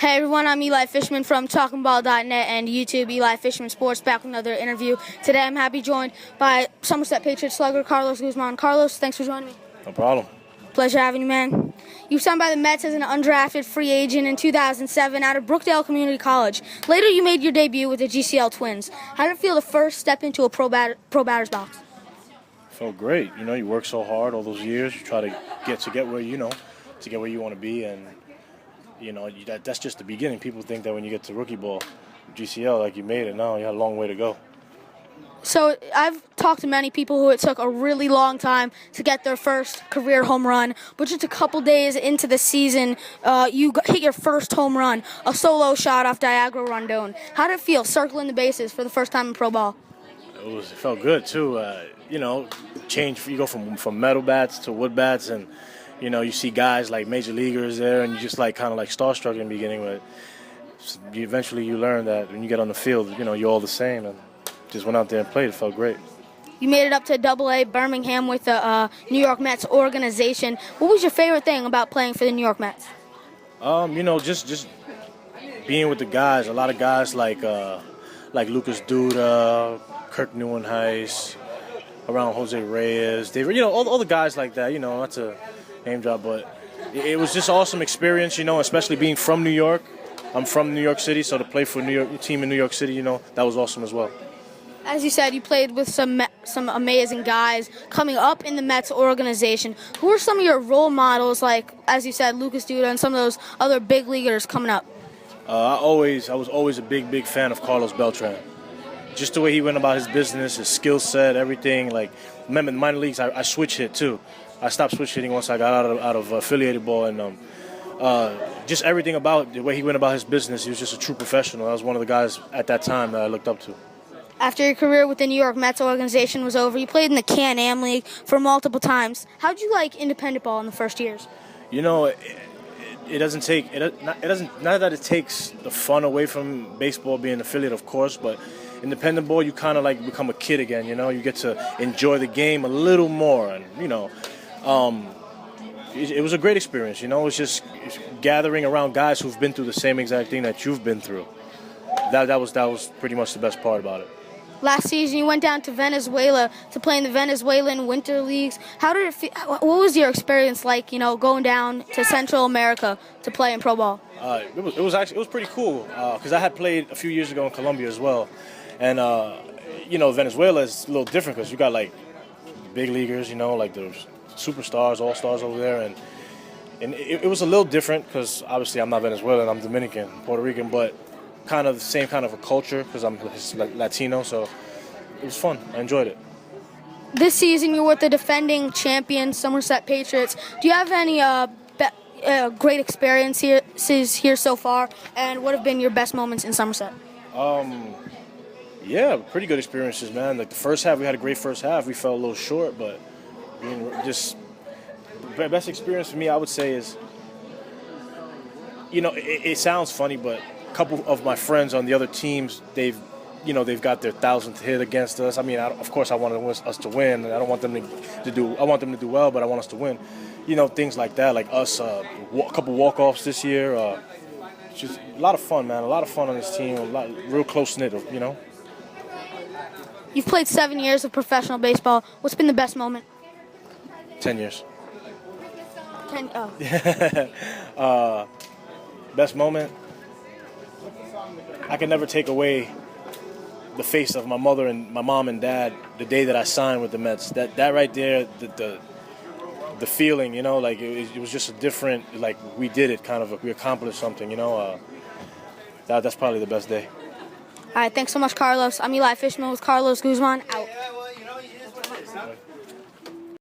Hey everyone, I'm Eli Fishman from TalkingBall.net and YouTube, Eli Fishman Sports, back with another interview. Today I'm happy joined by Somerset Patriots slugger Carlos Guzman. Carlos, thanks for joining me. No problem. Pleasure having you, man. You signed by the Mets as an undrafted free agent in 2007 out of Brookdale Community College. Later you made your debut with the GCL Twins. How did it feel to first step into a pro batter's box? Felt great. You know, you work so hard all those years. You try to get where you want to be, and you know that's just the beginning. People think that when you get to rookie ball, GCL, like you made it. No, you had a long way to go. So I've talked to many people who it took a really long time to get their first career home run, but just a couple days into the season, you hit your first home run, a solo shot off Diagro Rondon. How did it feel circling the bases for the first time in pro ball? It felt good too. You know, change. You go from metal bats to wood bats, and you know you see guys like major leaguers there, and you just like kind of like starstruck in the beginning. But eventually you learn that when you get on the field, you know you're all the same, and just went out there and played. It felt great. You made it up to Double-A Birmingham with the New York Mets organization. What was your favorite thing about playing for the New York Mets? You know, just being with the guys. A lot of guys like Lucas Duda, Kirk Neuenhuis, around Jose Reyes, David, you know, all the guys like that, you know, not to name drop, but it was just an awesome experience, you know, especially being from New York. I'm from New York City, so to play for a team in New York City, you know, that was awesome as well. As you said, you played with some amazing guys coming up in the Mets organization. Who are some of your role models, like, as you said, Lucas Duda and some of those other big leaguers coming up? I was always a big fan of Carlos Beltran. Just the way he went about his business, his skill set, everything. Like, remember in the minor leagues, I switch hit too. I stopped switch hitting once I got out of affiliated ball, and just everything about the way he went about his business. He was just a true professional. I was one of the guys at that time that I looked up to. After your career with the New York Mets organization was over, you played in the Can-Am League for multiple times. How did you like independent ball in the first years? You know, it doesn't take not that it takes the fun away from baseball being affiliate, of course, but independent ball, you kind of like become a kid again, you know? You get to enjoy the game a little more, and, you know, it was a great experience, you know? It's just gathering around guys who've been through the same exact thing that you've been through. That was pretty much the best part about it. Last season, you went down to Venezuela to play in the Venezuelan winter leagues. How did it feel? What was your experience like, you know, going down to Central America to play in pro ball? It was pretty cool because I had played a few years ago in Colombia as well. And, you know, Venezuela is a little different because you got, like, big leaguers, you know, like the superstars, all-stars over there. And it was a little different because, obviously, I'm not Venezuelan, I'm Dominican, Puerto Rican, but kind of the same kind of a culture because I'm Latino, so it was fun. I enjoyed it. This season, you're with the defending champion Somerset Patriots. Do you have any great experiences here so far, and what have been your best moments in Somerset? Yeah, pretty good experiences, man. Like the first half, we had a great first half. We fell a little short, but just best experience for me, I would say, is, you know, it sounds funny, but a couple of my friends on the other teams, they've got their 1,000th hit against us. I mean, of course, I want us to win, and I don't want them to do. I want them to do well, but I want us to win. You know, things like that, like us, a couple walk-offs this year. Just a lot of fun, man. A lot of fun on this team. Real close-knit, you know. You've played 7 years of professional baseball. What's been the best moment? 10 years. 10. Oh. Best moment. I can never take away the face of my mother and my mom and dad the day that I signed with the Mets. That right there, the feeling, you know, like it was just a different, like we did it, kind of, we accomplished something, you know. That's probably the best day. All right, thanks so much, Carlos. I'm Eli Fishman with Carlos Guzman. Out.